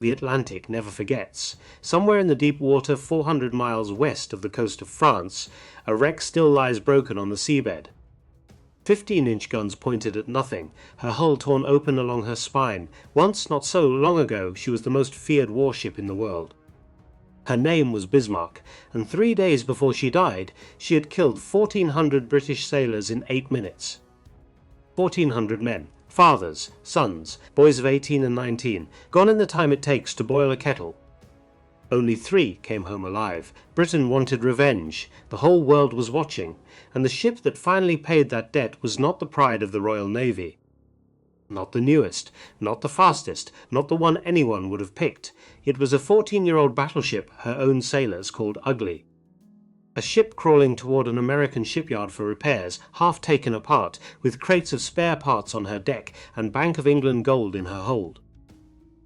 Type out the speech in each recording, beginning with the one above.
The Atlantic never forgets. Somewhere in the deep water 400 miles west of the coast of France, a wreck still lies broken on the seabed. 15-inch guns pointed at nothing, her hull torn open along her spine. Once, not so long ago, she was the most feared warship in the world. Her name was Bismarck, and 3 days before she died, she had killed 1,400 British sailors in 8 minutes. 1,400 men, fathers, sons, boys of 18 and 19, gone in the time it takes to boil a kettle. Only 3 came home alive. Britain wanted revenge. The whole world was watching, and the ship that finally paid that debt was not the pride of the Royal Navy. Not the newest, not the fastest, not the one anyone would have picked. It was a 14-year-old battleship her own sailors called ugly. A ship crawling toward an American shipyard for repairs, half taken apart, with crates of spare parts on her deck and Bank of England gold in her hold.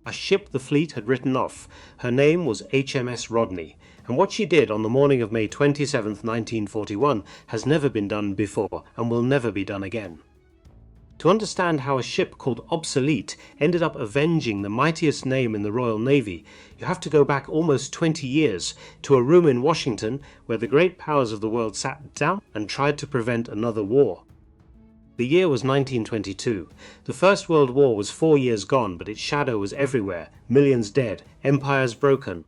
A ship the fleet had written off. Her name was HMS Rodney, and what she did on the morning of May 27, 1941, has never been done before and will never be done again. To understand how a ship called Obsolete ended up avenging the mightiest name in the Royal Navy, you have to go back almost 20 years to a room in Washington where the great powers of the world sat down and tried to prevent another war. The year was 1922. The First World War was 4 years gone, but its shadow was everywhere, millions dead, empires broken.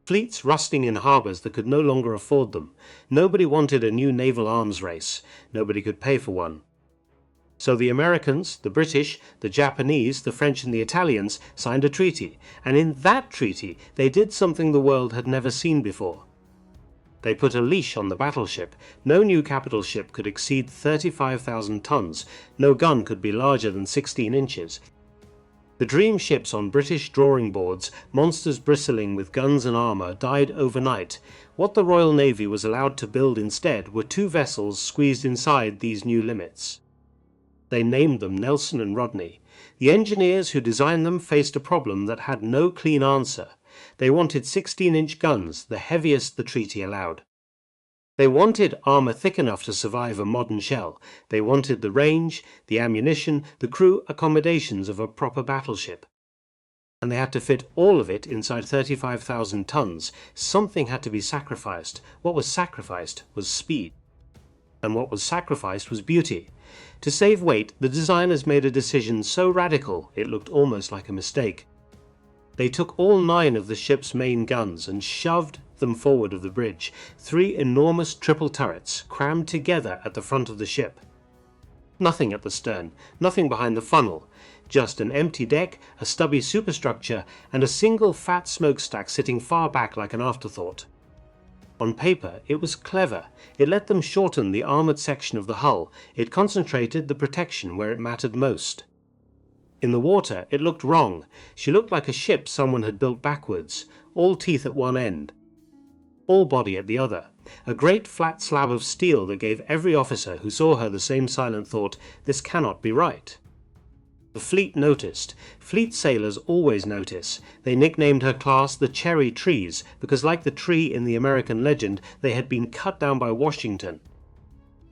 Fleets rusting in harbours that could no longer afford them. Nobody wanted a new naval arms race. Nobody could pay for one. So the Americans, the British, the Japanese, the French and the Italians signed a treaty, and in that treaty they did something the world had never seen before. They put a leash on the battleship. No new capital ship could exceed 35,000 tons. No gun could be larger than 16 inches. The dream ships on British drawing boards, monsters bristling with guns and armour, died overnight. What the Royal Navy was allowed to build instead were 2 vessels squeezed inside these new limits. They named them Nelson and Rodney. The engineers who designed them faced a problem that had no clean answer. They wanted 16-inch guns, the heaviest the treaty allowed. They wanted armour thick enough to survive a modern shell. They wanted the range, the ammunition, the crew accommodations of a proper battleship. And they had to fit all of it inside 35,000 tons. Something had to be sacrificed. What was sacrificed was speed. And what was sacrificed was beauty. To save weight, the designers made a decision so radical it looked almost like a mistake. They took all 9 of the ship's main guns and shoved them forward of the bridge, 3 enormous triple turrets crammed together at the front of the ship. Nothing at the stern, nothing behind the funnel, just an empty deck, a stubby superstructure, and a single fat smokestack sitting far back like an afterthought. On paper, it was clever. It let them shorten the armoured section of the hull. It concentrated the protection where it mattered most. In the water, it looked wrong. She looked like a ship someone had built backwards, all teeth at one end, all body at the other. A great flat slab of steel that gave every officer who saw her the same silent thought, "This cannot be right." The fleet noticed. Fleet sailors always notice. They nicknamed her class the Cherry Trees, because like the tree in the American legend, they had been cut down by Washington.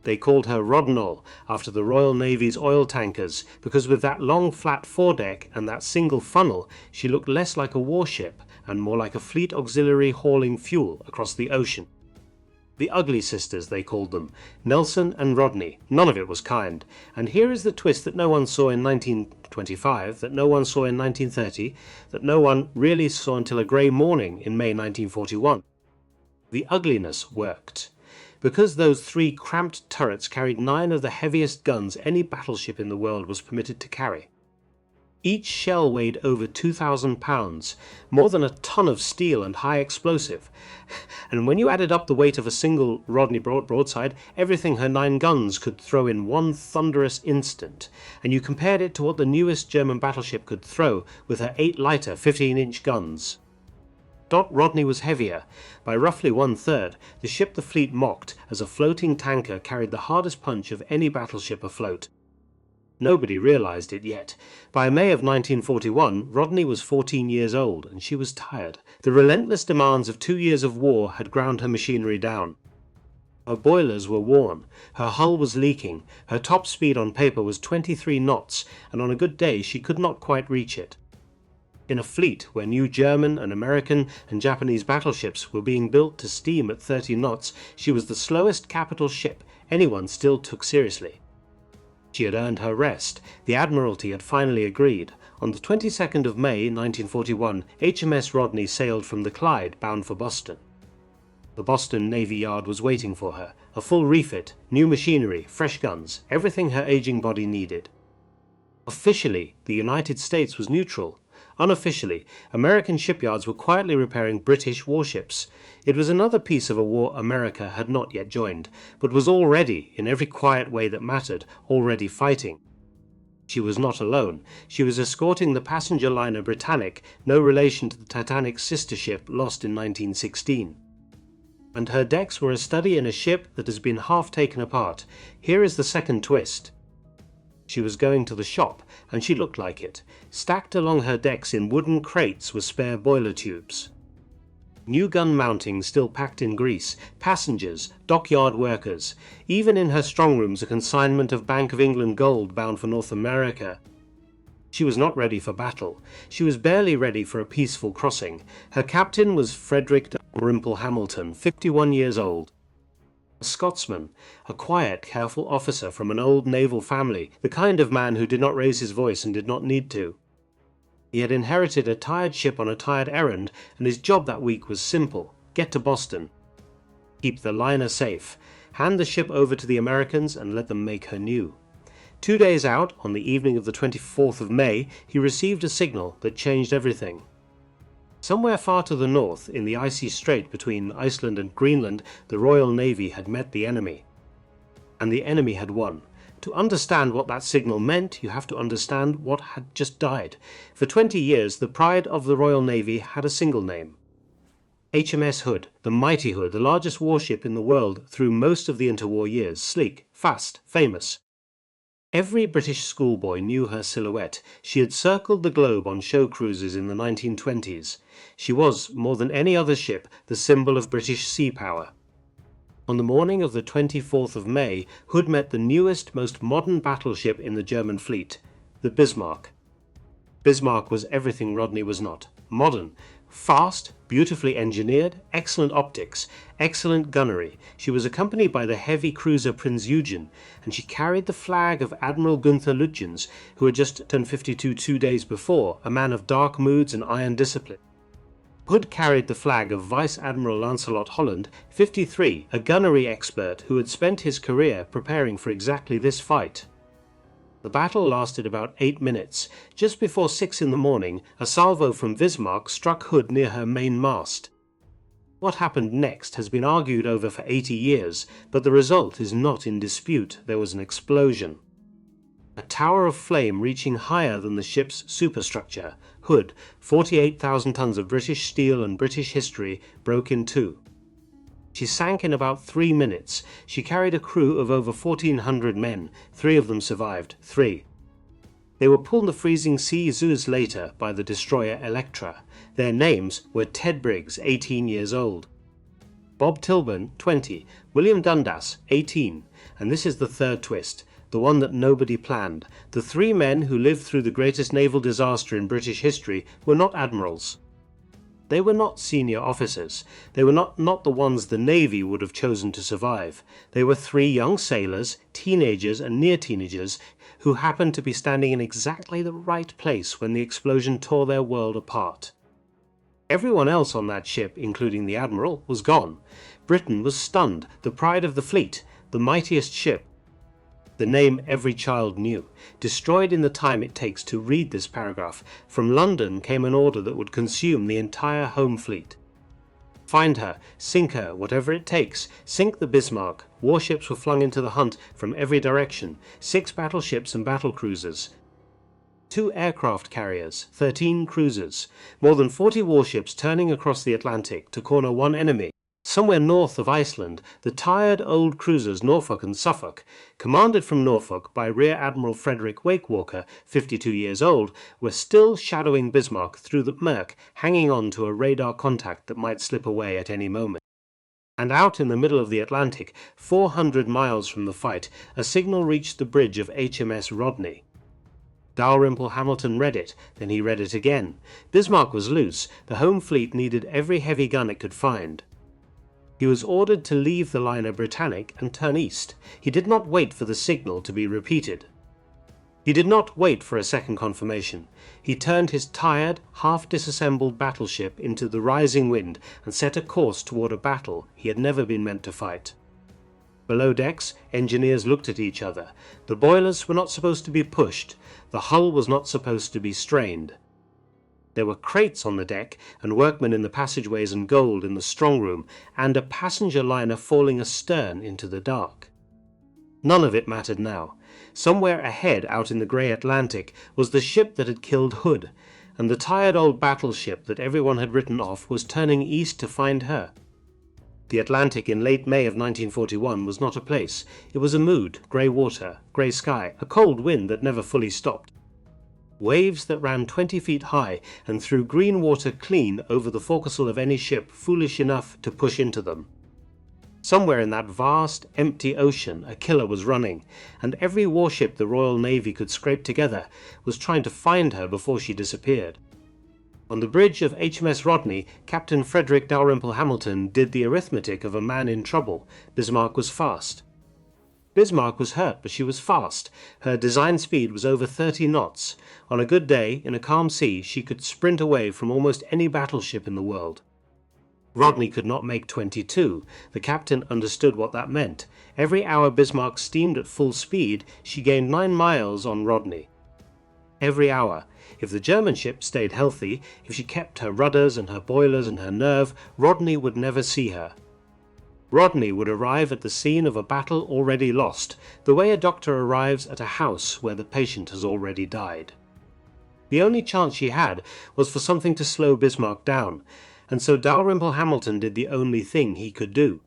They called her Rodney, after the Royal Navy's oil tankers, because with that long flat foredeck and that single funnel, she looked less like a warship and more like a fleet auxiliary hauling fuel across the ocean. The Ugly Sisters, they called them, Nelson and Rodney. None of it was kind. And here is the twist that no one saw in 1925, that no one saw in 1930, that no one really saw until a grey morning in May 1941. The ugliness worked. Because those 3 cramped turrets carried 9 of the heaviest guns any battleship in the world was permitted to carry. Each shell weighed over 2,000 pounds, more than a ton of steel and high explosive. And when you added up the weight of a single Rodney broadside, everything her 9 guns could throw in one thunderous instant, and you compared it to what the newest German battleship could throw with her 8 lighter 15-inch guns. Rodney was heavier. By roughly 1/3, the ship the fleet mocked as a floating tanker carried the hardest punch of any battleship afloat. Nobody realized it yet. By May of 1941, Rodney was 14 years old, and she was tired. The relentless demands of 2 years of war had ground her machinery down. Her boilers were worn, her hull was leaking, her top speed on paper was 23 knots, and on a good day she could not quite reach it. In a fleet where new German and American and Japanese battleships were being built to steam at 30 knots, she was the slowest capital ship anyone still took seriously. She had earned her rest. The Admiralty had finally agreed. On the 22nd of May 1941, HMS Rodney sailed from the Clyde bound for Boston. The Boston Navy Yard was waiting for her. A full refit, new machinery, fresh guns, everything her aging body needed. Officially, the United States was neutral. Unofficially, American shipyards were quietly repairing British warships. It was another piece of a war America had not yet joined, but was already, in every quiet way that mattered, already fighting. She was not alone. She was escorting the passenger liner Britannic, no relation to the Titanic's sister ship lost in 1916. And her decks were a study in a ship that has been half taken apart. Here is the second twist. She was going to the shop, and she looked like it. Stacked along her decks in wooden crates were spare boiler tubes. New gun mountings still packed in grease, passengers, dockyard workers, even in her strong rooms a consignment of Bank of England gold bound for North America. She was not ready for battle. She was barely ready for a peaceful crossing. Her captain was Frederick Dalrymple Hamilton, 51 years old. A Scotsman, a quiet, careful officer from an old naval family, the kind of man who did not raise his voice and did not need to. He had inherited a tired ship on a tired errand, and his job that week was simple: get to Boston, keep the liner safe, hand the ship over to the Americans and let them make her new. 2 days out, on the evening of the 24th of May, he received a signal that changed everything. Somewhere far to the north, in the icy strait between Iceland and Greenland, the Royal Navy had met the enemy. And the enemy had won. To understand what that signal meant, you have to understand what had just died. For 20 years, the pride of the Royal Navy had a single name: HMS Hood, the mighty Hood, the largest warship in the world through most of the interwar years, sleek, fast, famous. Every British schoolboy knew her silhouette. She had circled the globe on show cruises in the 1920s. She was, more than any other ship, the symbol of British sea power. On the morning of the 24th of May, Hood met the newest, most modern battleship in the German fleet, the Bismarck. Bismarck was everything Rodney was not: modern, fast, beautifully engineered, excellent optics, excellent gunnery. She was accompanied by the heavy cruiser Prinz Eugen, and she carried the flag of Admiral Gunther Lütjens, who had just turned 52 2 days before, a man of dark moods and iron discipline. Hood carried the flag of Vice Admiral Lancelot Holland, 53, a gunnery expert who had spent his career preparing for exactly this fight. The battle lasted about 8 minutes. Just before 6 in the morning, a salvo from Bismarck struck Hood near her main mast. What happened next has been argued over for 80 years, but the result is not in dispute. There was an explosion. A tower of flame reaching higher than the ship's superstructure. Hood, 48,000 tons of British steel and British history, broke in two. She sank in about 3 minutes. She carried a crew of over 1,400 men. 3 of them survived. 3. They were pulled the freezing sea Zeus later by the destroyer Electra. Their names were Ted Briggs, 18 years old, Bob Tilburn, 20, William Dundas, 18, and this is the third twist, the one that nobody planned. The 3 men who lived through the greatest naval disaster in British history were not admirals. They were not senior officers. They were not the ones the Navy would have chosen to survive. They were 3 young sailors, teenagers and near teenagers, who happened to be standing in exactly the right place when the explosion tore their world apart. Everyone else on that ship, including the Admiral, was gone. Britain was stunned, the pride of the fleet, the mightiest ship. The name every child knew, destroyed in the time it takes to read this paragraph. From London came an order that would consume the entire home fleet. Find her, sink her, whatever it takes. Sink the Bismarck. Warships were flung into the hunt from every direction. 6 battleships and battlecruisers, 2 aircraft carriers, 13 cruisers, more than 40 warships turning across the Atlantic to corner one enemy. Somewhere north of Iceland, the tired old cruisers Norfolk and Suffolk, commanded from Norfolk by Rear Admiral Frederick Wakewalker, 52 years old, were still shadowing Bismarck through the murk, hanging on to a radar contact that might slip away at any moment. And out in the middle of the Atlantic, 400 miles from the fight, a signal reached the bridge of HMS Rodney. Dalrymple Hamilton read it, then he read it again. Bismarck was loose. The home fleet needed every heavy gun it could find. He was ordered to leave the liner Britannic and turn east. He did not wait for the signal to be repeated. He did not wait for a second confirmation. He turned his tired, half-disassembled battleship into the rising wind and set a course toward a battle he had never been meant to fight. Below decks, engineers looked at each other. The boilers were not supposed to be pushed. The hull was not supposed to be strained. There were crates on the deck, and workmen in the passageways and gold in the strong room, and a passenger liner falling astern into the dark. None of it mattered now. Somewhere ahead out in the grey Atlantic was the ship that had killed Hood, and the tired old battleship that everyone had written off was turning east to find her. The Atlantic in late May of 1941 was not a place. It was a mood, grey water, grey sky, a cold wind that never fully stopped. Waves that ran 20 feet high and threw green water clean over the forecastle of any ship foolish enough to push into them. Somewhere in that vast, empty ocean a killer was running, and every warship the Royal Navy could scrape together was trying to find her before she disappeared. On the bridge of HMS Rodney, Captain Frederick Dalrymple Hamilton did the arithmetic of a man in trouble. Bismarck was fast. Bismarck was hurt, but she was fast. Her design speed was over 30 knots. On a good day, in a calm sea, she could sprint away from almost any battleship in the world. Rodney could not make 22. The captain understood what that meant. Every hour Bismarck steamed at full speed, she gained 9 miles on Rodney. Every hour. If the German ship stayed healthy, if she kept her rudders and her boilers and her nerve, Rodney would never see her. Rodney would arrive at the scene of a battle already lost, the way a doctor arrives at a house where the patient has already died. The only chance she had was for something to slow Bismarck down, and so Dalrymple Hamilton did the only thing he could do.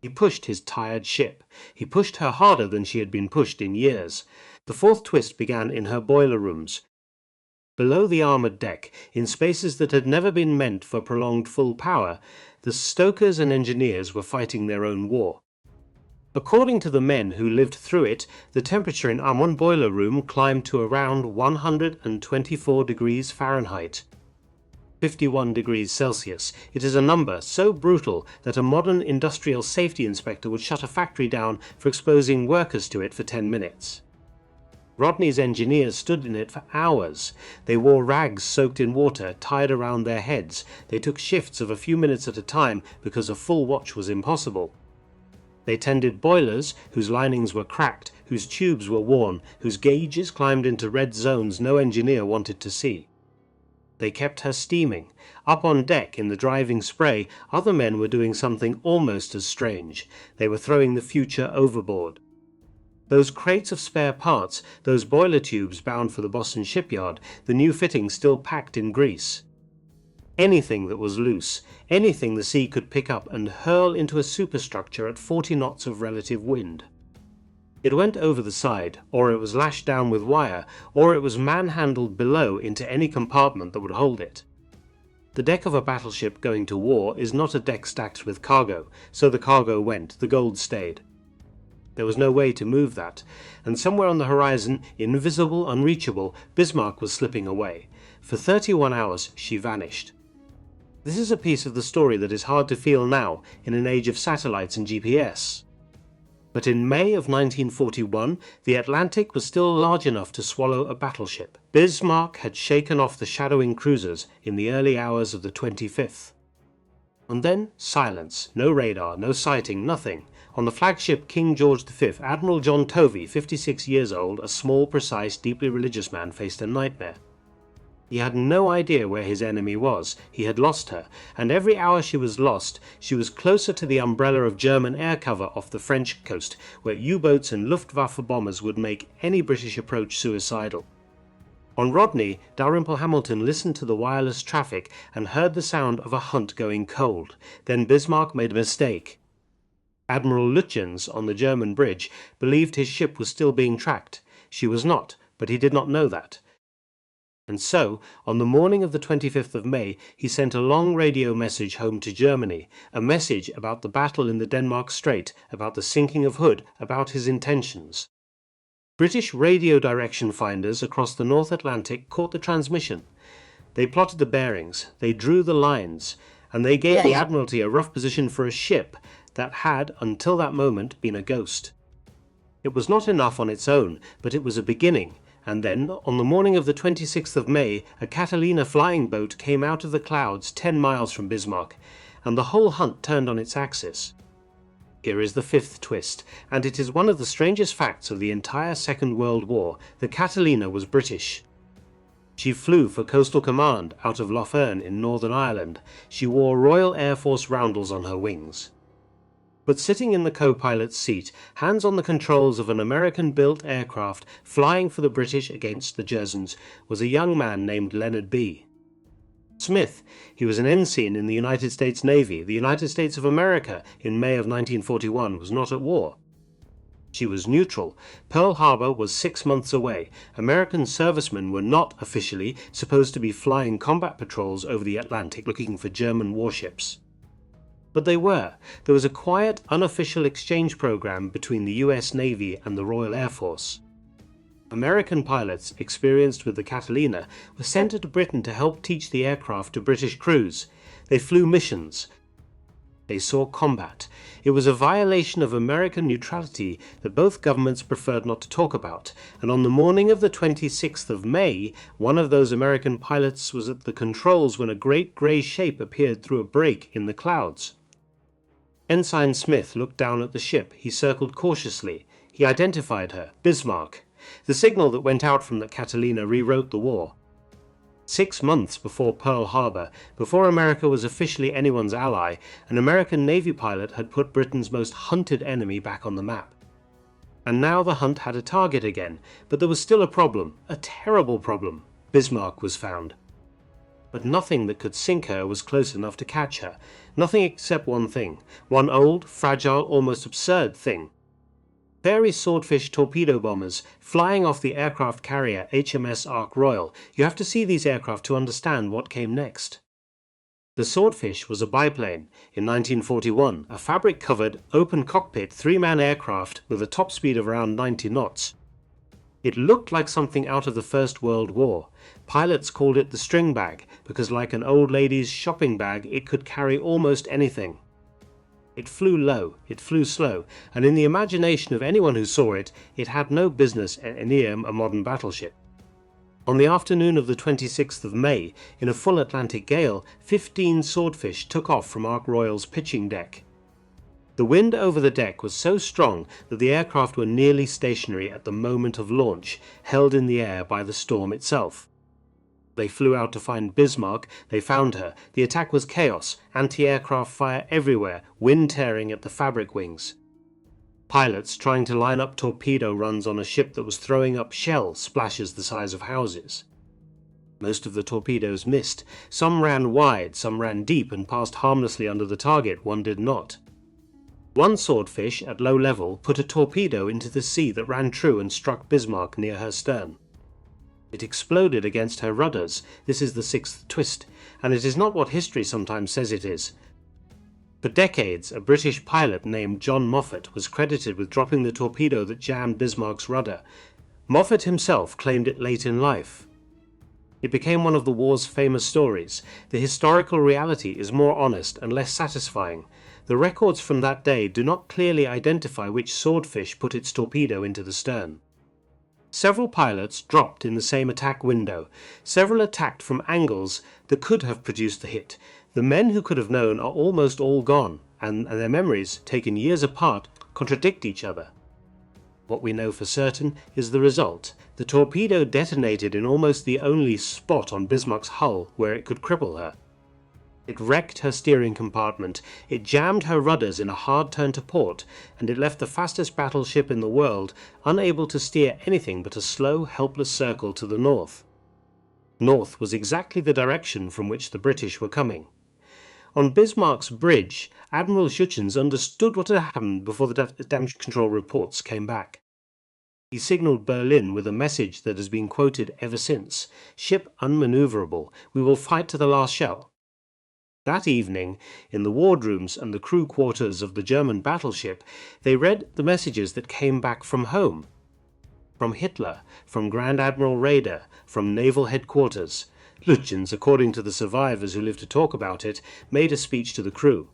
He pushed his tired ship. He pushed her harder than she had been pushed in years. The fourth twist began in her boiler rooms. Below the armoured deck, in spaces that had never been meant for prolonged full power, the stokers and engineers were fighting their own war. According to the men who lived through it, the temperature in one boiler room climbed to around 124 degrees Fahrenheit. 51 degrees Celsius. It is a number so brutal that a modern industrial safety inspector would shut a factory down for exposing workers to it for 10 minutes. Rodney's engineers stood in it for hours. They wore rags soaked in water tied around their heads. They took shifts of a few minutes at a time because a full watch was impossible. They tended boilers whose linings were cracked, whose tubes were worn, whose gauges climbed into red zones no engineer wanted to see. They kept her steaming. Up on deck in the driving spray, other men were doing something almost as strange. They were throwing the future overboard. Those crates of spare parts, those boiler tubes bound for the Boston shipyard, the new fittings still packed in grease. Anything that was loose, anything the sea could pick up and hurl into a superstructure at 40 knots of relative wind. It went over the side, or it was lashed down with wire, or it was manhandled below into any compartment that would hold it. The deck of a battleship going to war is not a deck stacked with cargo, so the cargo went, the gold stayed. There was no way to move that, and somewhere on the horizon, invisible, unreachable, Bismarck was slipping away. For 31 hours she vanished. This is a piece of the story that is hard to feel now, in an age of satellites and GPS. But in May of 1941, the Atlantic was still large enough to swallow a battleship. Bismarck had shaken off the shadowing cruisers in the early hours of the 25th. And then silence, no radar, no sighting, nothing. On the flagship King George V, Admiral John Tovey, 56 years old, a small, precise, deeply religious man, faced a nightmare. He had no idea where his enemy was. He had lost her, and every hour she was lost, she was closer to the umbrella of German air cover off the French coast, where U-boats and Luftwaffe bombers would make any British approach suicidal. On Rodney, Dalrymple Hamilton listened to the wireless traffic and heard the sound of a hunt going cold. Then Bismarck made a mistake. Admiral Lütjens on the German bridge believed his ship was still being tracked. She was not, but he did not know that. And so, on the morning of the 25th of May, he sent a long radio message home to Germany, a message about the battle in the Denmark Strait, about the sinking of Hood, about his intentions. British radio direction finders across the North Atlantic caught the transmission. They plotted the bearings, they drew the lines, and they gave the Admiralty a rough position for a ship that had, until that moment, been a ghost. It was not enough on its own, but it was a beginning, and then, on the morning of the 26th of May, a Catalina flying boat came out of the clouds 10 miles from Bismarck, and the whole hunt turned on its axis. Here is the fifth twist, and it is one of the strangest facts of the entire Second World War. The Catalina was British. She flew for Coastal Command out of Lough Erne in Northern Ireland. She wore Royal Air Force roundels on her wings. But sitting in the co-pilot's seat, hands on the controls of an American-built aircraft flying for the British against the Jersons, was a young man named Leonard B. Smith. He was an ensign in the United States Navy. The United States of America, in May of 1941, was not at war. She was neutral. Pearl Harbor was 6 months away. American servicemen were not officially supposed to be flying combat patrols over the Atlantic looking for German warships. But they were. There was a quiet, unofficial exchange program between the US Navy and the Royal Air Force. American pilots, experienced with the Catalina, were sent to Britain to help teach the aircraft to British crews. They flew missions. They saw combat. It was a violation of American neutrality that both governments preferred not to talk about, and on the morning of the 26th of May, one of those American pilots was at the controls when a great grey shape appeared through a break in the clouds. Ensign Smith looked down at the ship. He circled cautiously. He identified her, Bismarck. The signal that went out from the Catalina rewrote the war. 6 months before Pearl Harbor, before America was officially anyone's ally, an American Navy pilot had put Britain's most hunted enemy back on the map. And now the hunt had a target again, but there was still a problem, a terrible problem. Bismarck was found. But nothing that could sink her was close enough to catch her. Nothing except one thing, one old, fragile, almost absurd thing. Fairy Swordfish torpedo bombers flying off the aircraft carrier HMS Ark Royal. You have to see these aircraft to understand what came next. The Swordfish was a biplane. In 1941, a fabric-covered, open cockpit three-man aircraft with a top speed of around 90 knots. It looked like something out of the First World War. Pilots called it the string bag because, like an old lady's shopping bag, it could carry almost anything. It flew low, it flew slow, and in the imagination of anyone who saw it, it had no business near a modern battleship. On the afternoon of the 26th of May, in a full Atlantic gale, 15 Swordfish took off from Ark Royal's pitching deck. The wind over the deck was so strong that the aircraft were nearly stationary at the moment of launch, held in the air by the storm itself. They flew out to find Bismarck. They found her. The attack was chaos, anti-aircraft fire everywhere, wind tearing at the fabric wings. Pilots trying to line up torpedo runs on a ship that was throwing up shell splashes the size of houses. Most of the torpedoes missed. Some ran wide, some ran deep and passed harmlessly under the target, one did not. One Swordfish, at low level, put a torpedo into the sea that ran true and struck Bismarck near her stern. It exploded against her rudders. This is the sixth twist, and it is not what history sometimes says it is. For decades, a British pilot named John Moffat was credited with dropping the torpedo that jammed Bismarck's rudder. Moffat himself claimed it late in life. It became one of the war's famous stories. The historical reality is more honest and less satisfying. The records from that day do not clearly identify which Swordfish put its torpedo into the stern. Several pilots dropped in the same attack window. Several attacked from angles that could have produced the hit. The men who could have known are almost all gone, and their memories, taken years apart, contradict each other. What we know for certain is the result. The torpedo detonated in almost the only spot on Bismarck's hull where it could cripple her. It wrecked her steering compartment, it jammed her rudders in a hard turn to port, and it left the fastest battleship in the world unable to steer anything but a slow, helpless circle to the north. North was exactly the direction from which the British were coming. On Bismarck's bridge, Admiral Schützens understood what had happened before the damage control reports came back. He signalled Berlin with a message that has been quoted ever since: "Ship unmanoeuvrable, we will fight to the last shell." That evening, in the wardrooms and the crew quarters of the German battleship, they read the messages that came back from home. From Hitler, from Grand Admiral Raeder, from naval headquarters. Lutyens, according to the survivors who lived to talk about it, made a speech to the crew.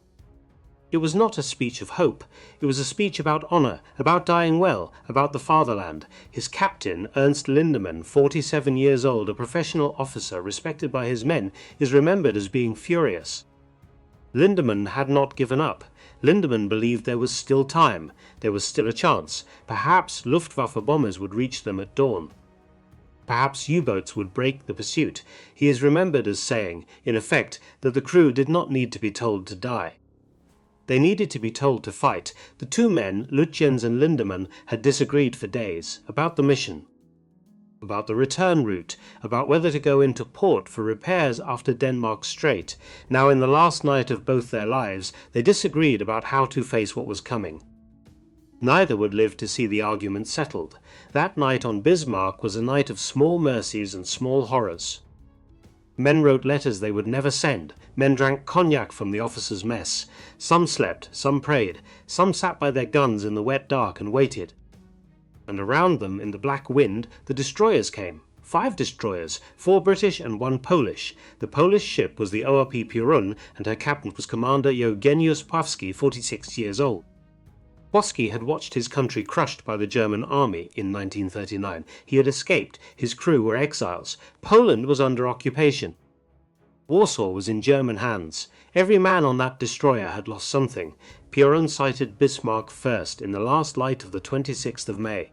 It was not a speech of hope. It was a speech about honor, about dying well, about the fatherland. His captain, Ernst Lindemann, 47 years old, a professional officer respected by his men, is remembered as being furious. Lindemann had not given up. Lindemann believed there was still time. There was still a chance. Perhaps Luftwaffe bombers would reach them at dawn. Perhaps U-boats would break the pursuit. He is remembered as saying, in effect, that the crew did not need to be told to die. They needed to be told to fight. The two men, Lutyens and Lindemann, had disagreed for days about the mission, about the return route, about whether to go into port for repairs after Denmark Strait. Now, in the last night of both their lives, they disagreed about how to face what was coming. Neither would live to see the argument settled. That night on Bismarck was a night of small mercies and small horrors. Men wrote letters they would never send. Men drank cognac from the officers' mess. Some slept, some prayed, some sat by their guns in the wet dark and waited. And around them, in the black wind, the destroyers came. 5 destroyers, 4 British and 1 Polish. The Polish ship was the ORP Piorun, and her captain was Commander Eugeniusz Pawski, 46 years old. Pawski had watched his country crushed by the German army in 1939. He had escaped. His crew were exiles. Poland was under occupation. Warsaw was in German hands. Every man on that destroyer had lost something. Piorun sighted Bismarck first in the last light of the 26th of May.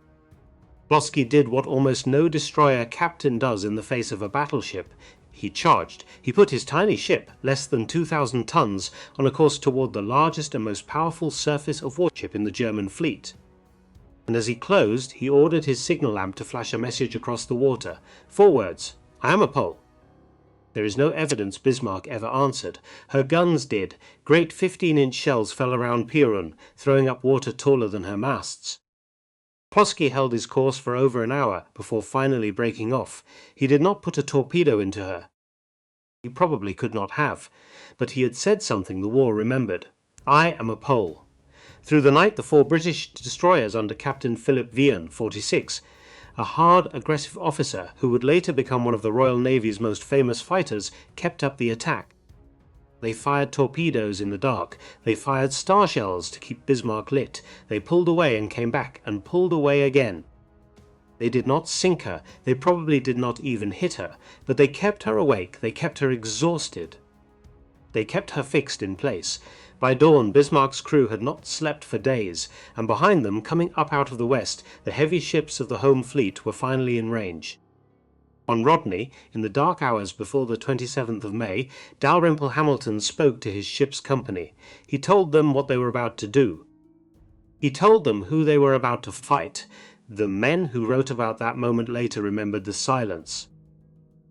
Pawski did what almost no destroyer captain does in the face of a battleship. He charged. He put his tiny ship, less than 2,000 tons, on a course toward the largest and most powerful surface of warship in the German fleet. And as he closed, he ordered his signal lamp to flash a message across the water. 4 words, "I am a Pole." There is no evidence Bismarck ever answered. Her guns did. Great 15-inch shells fell around Piorun, throwing up water taller than her masts. Pawski held his course for over an hour before finally breaking off. He did not put a torpedo into her. He probably could not have, but he had said something the war remembered. "I am a Pole." Through the night, the 4 British destroyers under Captain Philip Vian, 46, a hard, aggressive officer who would later become one of the Royal Navy's most famous fighters, kept up the attack. They fired torpedoes in the dark. They fired star shells to keep Bismarck lit. They pulled away and came back and pulled away again. They did not sink her. They probably did not even hit her. But they kept her awake. They kept her exhausted. They kept her fixed in place. By dawn, Bismarck's crew had not slept for days, and behind them, coming up out of the west, the heavy ships of the home fleet were finally in range. On Rodney, in the dark hours before the 27th of May, Dalrymple Hamilton spoke to his ship's company. He told them what they were about to do. He told them who they were about to fight. The men who wrote about that moment later remembered the silence.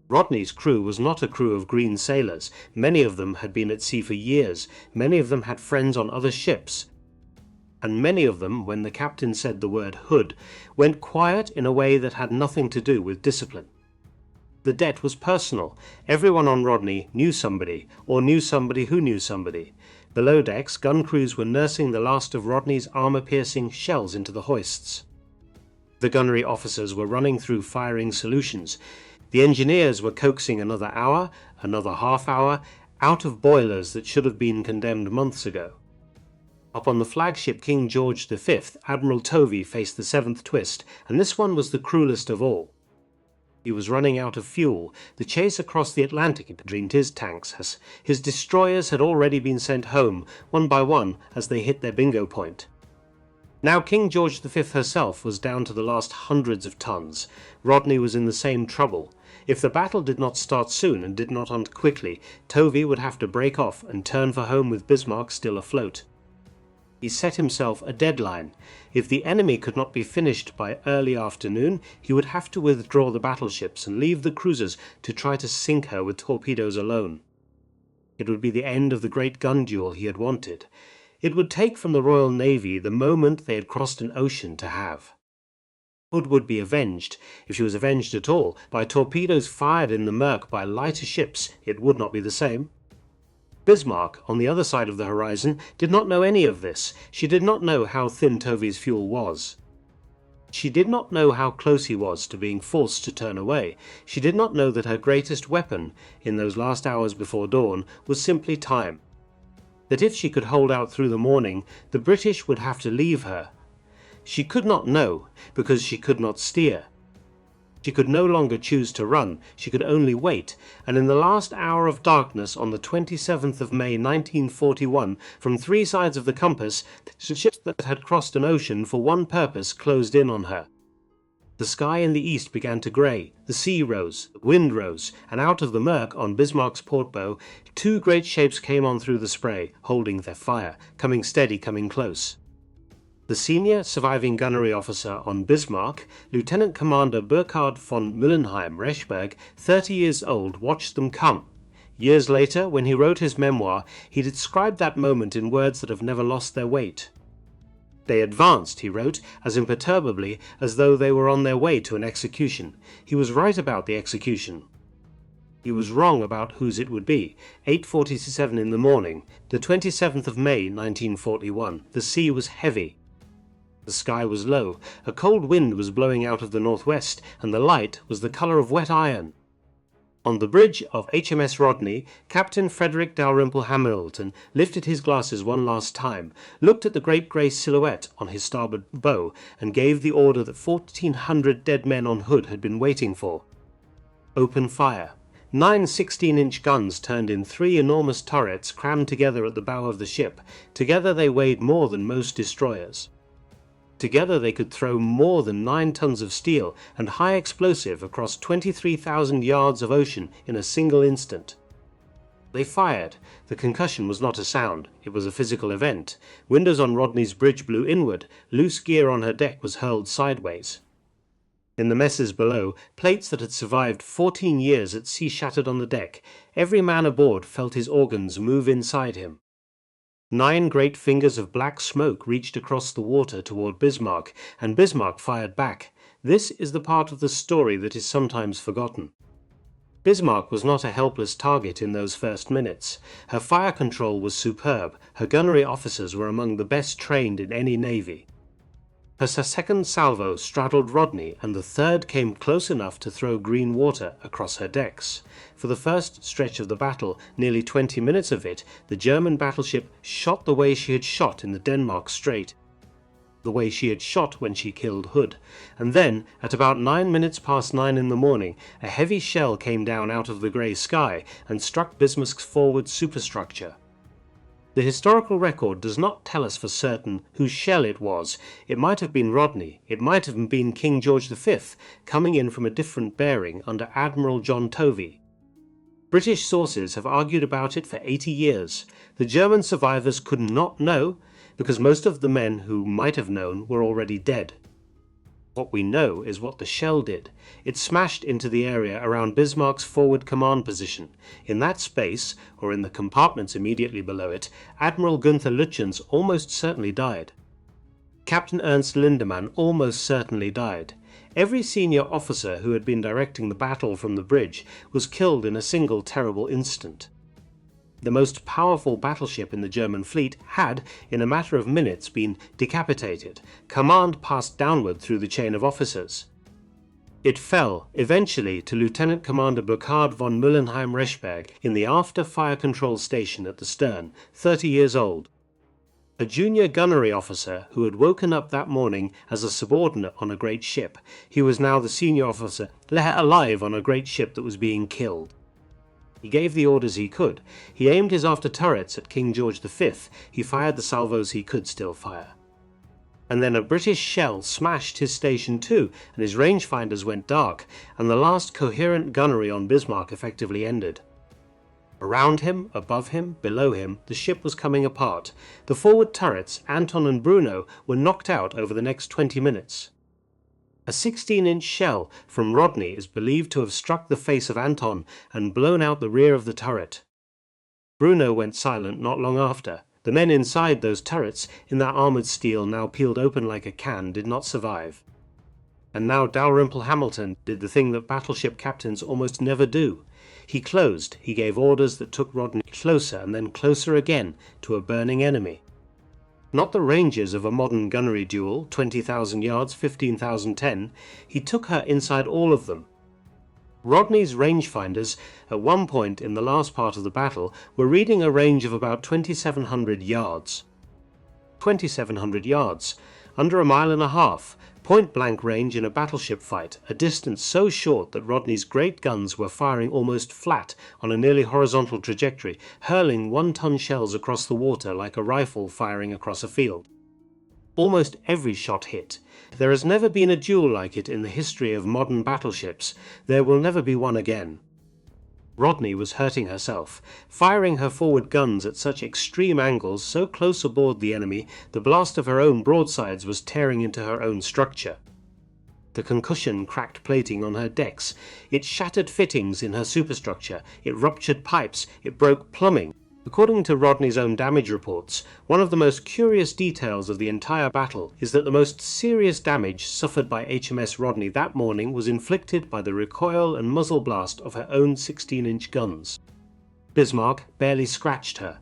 Rodney's crew was not a crew of green sailors. Many of them had been at sea for years. Many of them had friends on other ships. And many of them, when the captain said the word hood, went quiet in a way that had nothing to do with discipline. The debt was personal. Everyone on Rodney knew somebody, or knew somebody who knew somebody. Below decks, gun crews were nursing the last of Rodney's armor-piercing shells into the hoists. The gunnery officers were running through firing solutions. The engineers were coaxing another hour, another half hour, out of boilers that should have been condemned months ago. Up on the flagship King George V, Admiral Tovey faced the 7th twist, and this one was the cruelest of all. He was running out of fuel. The chase across the Atlantic had drained his tanks. His destroyers had already been sent home, one by one, as they hit their bingo point. Now King George V herself was down to the last hundreds of tons. Rodney was in the same trouble. If the battle did not start soon and did not end quickly, Tovey would have to break off and turn for home with Bismarck still afloat. He set himself a deadline. If the enemy could not be finished by early afternoon, he would have to withdraw the battleships and leave the cruisers to try to sink her with torpedoes alone. It would be the end of the great gun duel he had wanted. It would take from the Royal Navy the moment they had crossed an ocean to have. Hood would be avenged, if she was avenged at all, by torpedoes fired in the murk by lighter ships. It would not be the same. Bismarck, on the other side of the horizon, did not know any of this. She did not know how thin Tovey's fuel was. She did not know how close he was to being forced to turn away. She did not know that her greatest weapon, in those last hours before dawn, was simply time. That if she could hold out through the morning, the British would have to leave her. She could not know, because she could not steer. She could no longer choose to run, she could only wait, and in the last hour of darkness on the 27th of May 1941, from three sides of the compass, the ships that had crossed an ocean for one purpose closed in on her. The sky in the east began to grey, the sea rose, the wind rose, and out of the murk on Bismarck's port bow, two great shapes came on through the spray, holding their fire, coming steady, coming close. The senior surviving gunnery officer on Bismarck, Lieutenant Commander Burkhard von Müllenheim-Reschberg, 30 years old, watched them come. Years later, when he wrote his memoir, he described that moment in words that have never lost their weight. They advanced, he wrote, as imperturbably as though they were on their way to an execution. He was right about the execution. He was wrong about whose it would be. 8:47 in the morning, the 27th of May 1941. The sea was heavy. The sky was low, a cold wind was blowing out of the northwest, and the light was the colour of wet iron. On the bridge of HMS Rodney, Captain Frederick Dalrymple Hamilton lifted his glasses one last time, looked at the great grey silhouette on his starboard bow, and gave the order that 1,400 dead men on Hood had been waiting for. Open fire. 9 16-inch guns turned in 3 enormous turrets crammed together at the bow of the ship. Together they weighed more than most destroyers. Together they could throw more than 9 tons of steel and high explosive across 23,000 yards of ocean in a single instant. They fired. The concussion was not a sound, it was a physical event. Windows on Rodney's bridge blew inward, loose gear on her deck was hurled sideways. In the messes below, plates that had survived 14 years at sea shattered on the deck. Every man aboard felt his organs move inside him. 9 great fingers of black smoke reached across the water toward Bismarck, and Bismarck fired back. This is the part of the story that is sometimes forgotten. Bismarck was not a helpless target in those first minutes. Her fire control was superb. Her gunnery officers were among the best trained in any navy. Her second salvo straddled Rodney, and the third came close enough to throw green water across her decks. For the first stretch of the battle, nearly 20 minutes of it, the German battleship shot the way she had shot in the Denmark Strait, the way she had shot when she killed Hood. And then, at about 9 minutes past 9 in the morning, a heavy shell came down out of the grey sky and struck Bismarck's forward superstructure. The historical record does not tell us for certain whose shell it was. It might have been Rodney, it might have been King George V, coming in from a different bearing under Admiral John Tovey. British sources have argued about it for 80 years. The German survivors could not know, because most of the men who might have known were already dead. What we know is what the shell did. It smashed into the area around Bismarck's forward command position. In that space, or in the compartments immediately below it, Admiral Gunther Lütjens almost certainly died. Captain Ernst Lindemann almost certainly died. Every senior officer who had been directing the battle from the bridge was killed in a single terrible instant. The most powerful battleship in the German fleet had, in a matter of minutes, been decapitated, command passed downward through the chain of officers. It fell, eventually, to Lieutenant Commander Burkhard von Müllenheim-Reschberg in the after fire control station at the stern, 30 years old. A junior gunnery officer who had woken up that morning as a subordinate on a great ship. He was now the senior officer, alive on a great ship that was being killed. He gave the orders he could. He aimed his after-turrets at King George V. He fired the salvos he could still fire. And then a British shell smashed his station too, and his rangefinders went dark, and the last coherent gunnery on Bismarck effectively ended. Around him, above him, below him, the ship was coming apart. The forward turrets, Anton and Bruno, were knocked out over the next 20 minutes. A 16-inch shell from Rodney is believed to have struck the face of Anton and blown out the rear of the turret. Bruno went silent not long after. The men inside those turrets, in their armoured steel now peeled open like a can, did not survive. And now Dalrymple Hamilton did the thing that battleship captains almost never do. He closed, he gave orders that took Rodney closer and then closer again to a burning enemy. not the ranges of a modern gunnery duel, 20,000 yards, 15,010. He took her inside all of them. Rodney's rangefinders, at one point in the last part of the battle, were reading a range of about 2,700 yards. 2,700 yards, under a mile and a half, point-blank range in a battleship fight, a distance so short that Rodney's great guns were firing almost flat on a nearly horizontal trajectory, hurling one-ton shells across the water like a rifle firing across a field. Almost every shot hit. There has never been a duel like it in the history of modern battleships. There will never be one again. Rodney was hurting herself, firing her forward guns at such extreme angles so close aboard the enemy the blast of her own broadsides was tearing into her own structure. The concussion cracked plating on her decks, it shattered fittings in her superstructure, it ruptured pipes, it broke plumbing. According to Rodney's own damage reports, one of the most curious details of the entire battle is that the most serious damage suffered by HMS Rodney that morning was inflicted by the recoil and muzzle blast of her own 16-inch guns. Bismarck barely scratched her.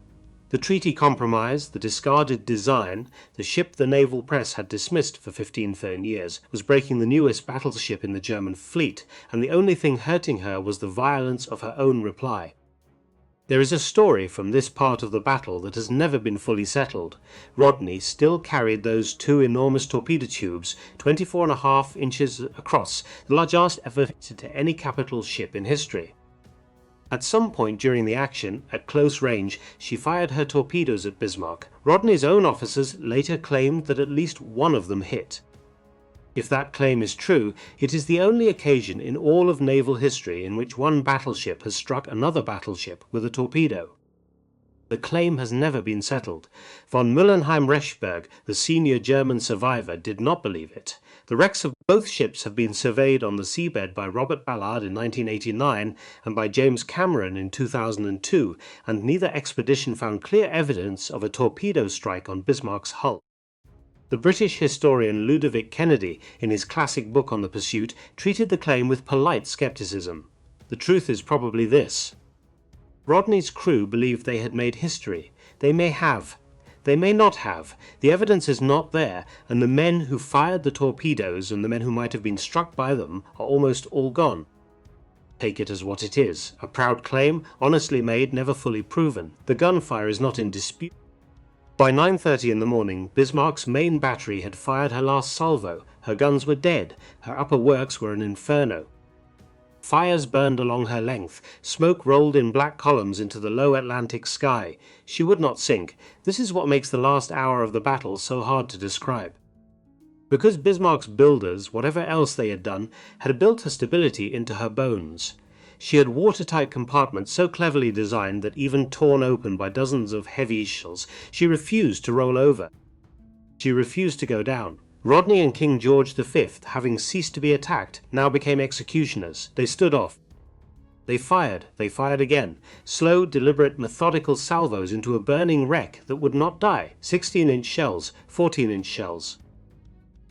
The treaty compromise, the discarded design, the ship the naval press had dismissed for 15 years, was breaking the newest battleship in the German fleet, and the only thing hurting her was the violence of her own reply. There is a story from this part of the battle that has never been fully settled. Rodney still carried those two enormous torpedo tubes, 24.5 inches across, the largest ever fitted to any capital ship in history. At some point during the action, at close range, she fired her torpedoes at Bismarck. Rodney's own officers later claimed that at least one of them hit. If that claim is true, it is the only occasion in all of naval history in which one battleship has struck another battleship with a torpedo. The claim has never been settled. Von Müllenheim-Rechberg, the senior German survivor, did not believe it. The wrecks of both ships have been surveyed on the seabed by Robert Ballard in 1989 and by James Cameron in 2002, and neither expedition found clear evidence of a torpedo strike on Bismarck's hull. The British historian Ludovic Kennedy, in his classic book on the pursuit, treated the claim with polite skepticism. The truth is probably this. Rodney's crew believed they had made history. They may have. They may not have. The evidence is not there, and the men who fired the torpedoes and the men who might have been struck by them are almost all gone. Take it as what it is, a proud claim, honestly made, never fully proven. The gunfire is not in dispute. By 9:30 in the morning, Bismarck's main battery had fired her last salvo. Her guns were dead. Her upper works were an inferno. Fires burned along her length. Smoke rolled in black columns into the low Atlantic sky. She would not sink. This is what makes the last hour of the battle so hard to describe. Because Bismarck's builders, whatever else they had done, had built her stability into her bones. She had watertight compartments so cleverly designed that even torn open by dozens of heavy shells, she refused to roll over. She refused to go down. Rodney and King George V, having ceased to be attacked, now became executioners. They stood off. They fired again. Slow, deliberate, methodical salvos into a burning wreck that would not die. 16-inch shells, 14-inch shells.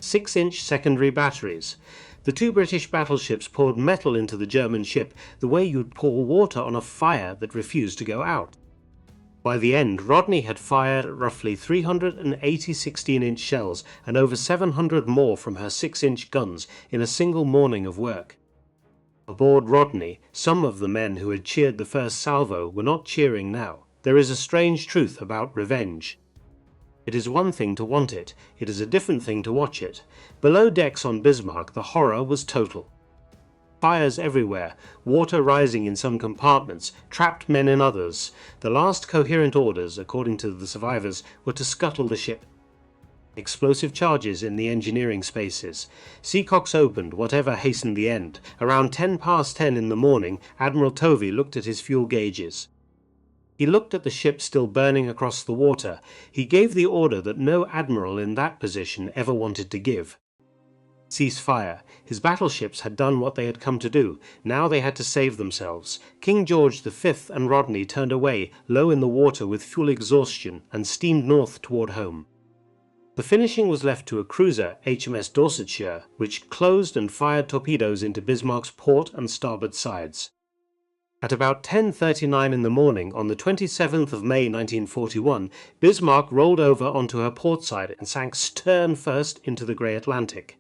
6-inch secondary batteries. The two British battleships poured metal into the German ship the way you'd pour water on a fire that refused to go out. By the end, Rodney had fired roughly 380 16-inch shells and over 700 more from her 6-inch guns in a single morning of work. Aboard Rodney, some of the men who had cheered the first salvo were not cheering now. There is a strange truth about revenge. It is one thing to want it, it is a different thing to watch it. Below decks on Bismarck, the horror was total. Fires everywhere, water rising in some compartments, trapped men in others. The last coherent orders, according to the survivors, were to scuttle the ship. Explosive charges in the engineering spaces. Seacocks opened, whatever hastened the end. Around 10:10 in the morning, Admiral Tovey looked at his fuel gauges. He looked at the ship still burning across the water. He gave the order that no admiral in that position ever wanted to give. Cease fire. His battleships had done what they had come to do. Now they had to save themselves. King George V and Rodney turned away, low in the water with fuel exhaustion, and steamed north toward home. The finishing was left to a cruiser, HMS Dorsetshire, which closed and fired torpedoes into Bismarck's port and starboard sides. At about 10:39 in the morning on the 27th of May 1941, Bismarck rolled over onto her port side and sank stern first into the grey Atlantic.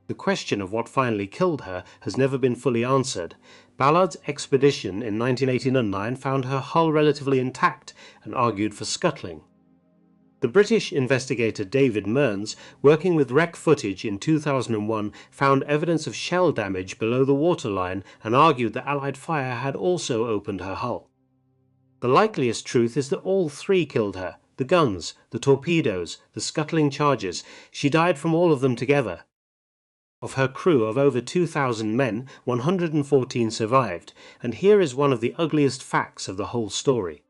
The question of what finally killed her has never been fully answered. Ballard's expedition in 1989 found her hull relatively intact and argued for scuttling. The British investigator David Mearns, working with wreck footage in 2001, found evidence of shell damage below the waterline and argued that Allied fire had also opened her hull. The likeliest truth is that all three killed her: the guns, the torpedoes, the scuttling charges. She died from all of them together. Of her crew of over 2,000 men, 114 survived, and here is one of the ugliest facts of the whole story.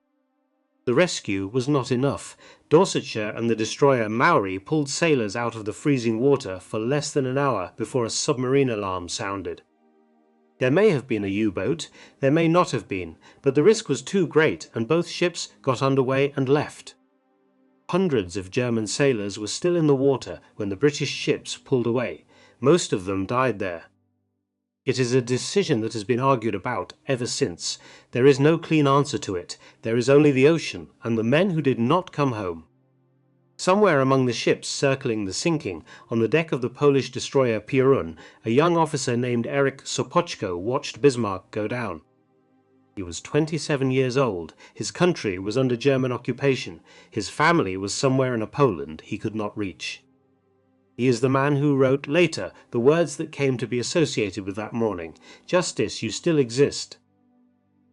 The rescue was not enough. Dorsetshire and the destroyer Maori pulled sailors out of the freezing water for less than an hour before a submarine alarm sounded. There may have been a U-boat, there may not have been, but the risk was too great and both ships got underway and left. Hundreds of German sailors were still in the water when the British ships pulled away. Most of them died there. It is a decision that has been argued about ever since. There is no clean answer to it. There is only the ocean and the men who did not come home. Somewhere among the ships circling the sinking, on the deck of the Polish destroyer Pierun, a young officer named Erich Sopoćko watched Bismarck go down. He was 27 years old. His country was under German occupation. His family was somewhere in a Poland he could not reach. He is the man who wrote later the words that came to be associated with that morning: "Justice, you still exist."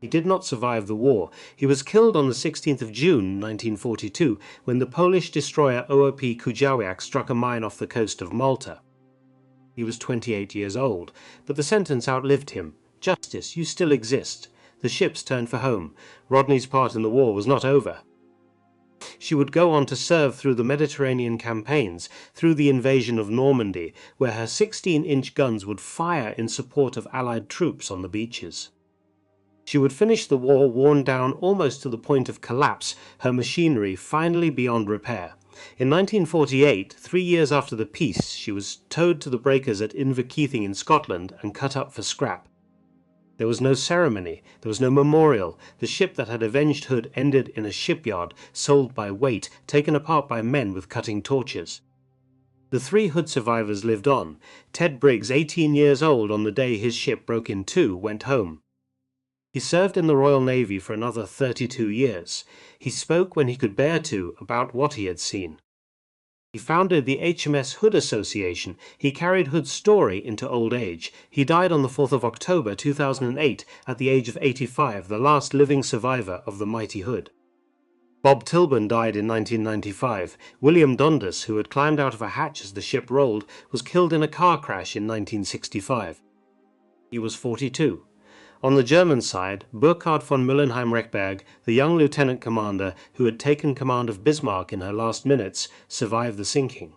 He did not survive the war. He was killed on the 16th of June 1942 when the Polish destroyer OOP Kujawiak struck a mine off the coast of Malta. He was 28 years old, but the sentence outlived him. Justice, you still exist. The ships turned for home. Rodney's part in the war was not over. She would go on to serve through the Mediterranean campaigns, through the invasion of Normandy, where her 16-inch guns would fire in support of Allied troops on the beaches. She would finish the war worn down almost to the point of collapse, her machinery finally beyond repair. In 1948, 3 years after the peace, she was towed to the breakers at Inverkeithing in Scotland and cut up for scrap. There was no ceremony, there was no memorial. The ship that had avenged Hood ended in a shipyard, sold by weight, taken apart by men with cutting torches. The 3 Hood survivors lived on. Ted Briggs, 18 years old on the day his ship broke in two, went home. He served in the Royal Navy for another 32 years. He spoke when he could bear to about what he had seen. He founded the HMS Hood Association. He carried Hood's story into old age. He died on the 4th of October 2008 at the age of 85, the last living survivor of the mighty Hood. Bob Tilburn died in 1995. William Dundas, who had climbed out of a hatch as the ship rolled, was killed in a car crash in 1965. He was 42. On the German side, Burkhard von Müllenheim-Rechberg, the young lieutenant commander who had taken command of Bismarck in her last minutes, survived the sinking.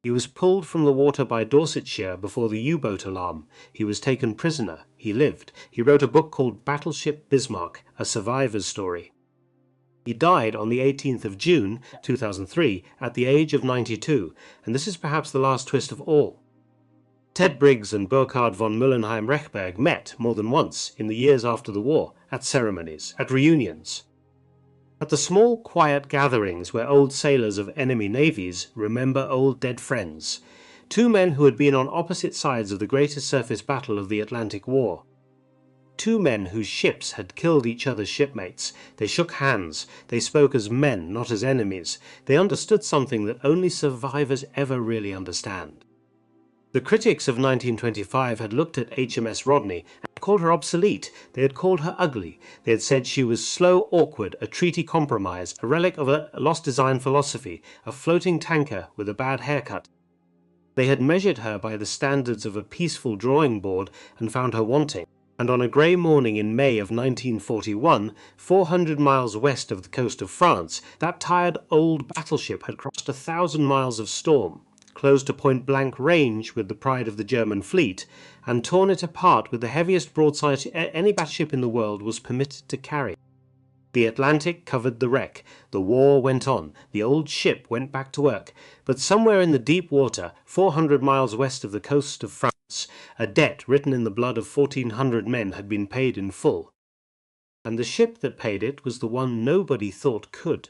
He was pulled from the water by Dorsetshire before the U-boat alarm. He was taken prisoner. He lived. He wrote a book called Battleship Bismarck, a survivor's story. He died on the 18th of June 2003 at the age of 92, and this is perhaps the last twist of all. Ted Briggs and Burkhard von Müllenheim-Rechberg met more than once in the years after the war, at ceremonies, at reunions. At the small, quiet gatherings where old sailors of enemy navies remember old dead friends. 2 men who had been on opposite sides of the greatest surface battle of the Atlantic War. 2 men whose ships had killed each other's shipmates. They shook hands. They spoke as men, not as enemies. They understood something that only survivors ever really understand. The critics of 1925 had looked at HMS Rodney and called her obsolete. They had called her ugly. They had said she was slow, awkward, a treaty compromise, a relic of a lost design philosophy, a floating tanker with a bad haircut. They had measured her by the standards of a peaceful drawing board and found her wanting. And on a grey morning in May of 1941, 400 miles west of the coast of France, that tired old battleship had crossed 1,000 miles of storm, closed to point-blank range with the pride of the German fleet, and torn it apart with the heaviest broadside any battleship in the world was permitted to carry. The Atlantic covered the wreck. The war went on. The old ship went back to work. But somewhere in the deep water, 400 miles west of the coast of France, a debt written in the blood of 1,400 men had been paid in full. And the ship that paid it was the one nobody thought could.